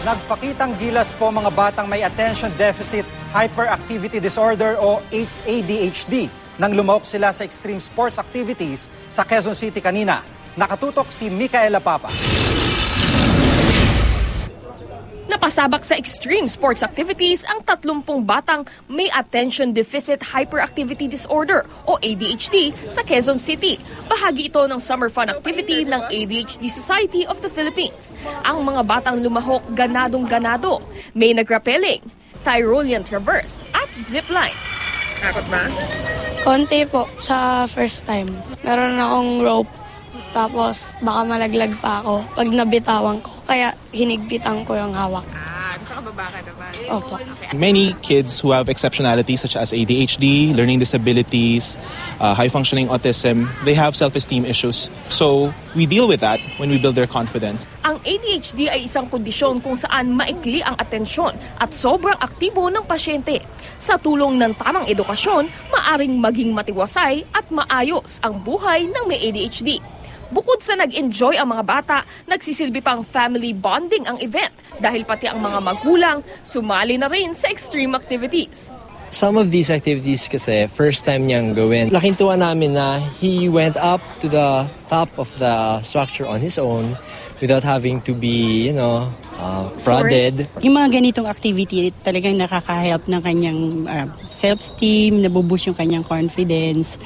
Nagpakitang gilas po mga batang may attention deficit hyperactivity disorder o ADHD nang lumahok sila sa extreme sports activities sa Quezon City kanina. Nakatutok si Micaela Papa. Napasabak sa extreme sports activities ang 30 batang may attention deficit hyperactivity disorder o ADHD sa Quezon City. Bahagi ito ng summer fun activity ng ADHD Society of the Philippines. Ang mga batang lumahok ganadong-ganado. May nagrapeling, Tyrolean traverse at zipline. Takot ba? Konti po sa first time. Meron akong rope. Tapos baka malaglag pa ako pag nabitawan ko. Kaya hinigpitan ko yung hawak. Gusto ka baba ka naman? Opo. Many kids who have exceptionalities such as ADHD, learning disabilities, high-functioning autism, they have self-esteem issues. So we deal with that when we build their confidence. Ang ADHD ay isang kondisyon kung saan maikli ang atensyon at sobrang aktibo ng pasyente. Sa tulong ng tamang edukasyon, maaring maging matiwasay at maayos ang buhay ng may ADHD. Bukod sa nag-enjoy ang mga bata, nagsisilbi pang family bonding ang event dahil pati ang mga magulang sumali na rin sa extreme activities. Some of these activities kasi first time niyang gawin. Laking tuwa namin na he went up to the top of the structure on his own without having to be, prodded. Yung mga ganitong activity talagang nakaka-help ng kanyang self-esteem, nabuboost yung kanyang confidence.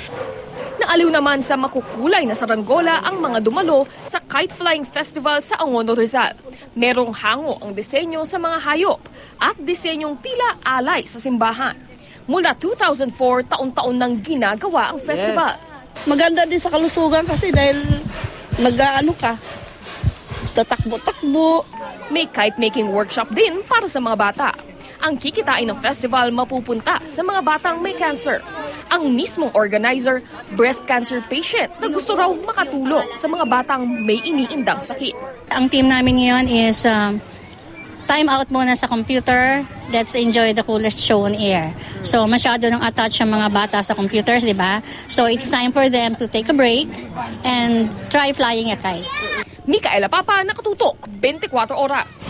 Naaliw naman sa makukulay na saranggola ang mga dumalo sa Kite Flying Festival sa Angono, Rizal. Merong hango ang disenyo sa mga hayop at disenyong tila alay sa simbahan. Mula 2004, taon-taon nang ginagawa ang festival. Maganda din sa kalusugan kasi dahil tatakbo-takbo. May kite-making workshop din para sa mga bata. Ang kikitain ng festival mapupunta sa mga batang may cancer. Ang mismong organizer, breast cancer patient na gusto raw makatulong sa mga batang may iniindang sakit. Ang team namin ngayon is time out muna sa computer. Let's enjoy the coolest show on air. So masyado nang attach ang mga bata sa computers, di ba? So it's time for them to take a break and try flying a kite. Micaela Papa, nakatutok, 24 oras.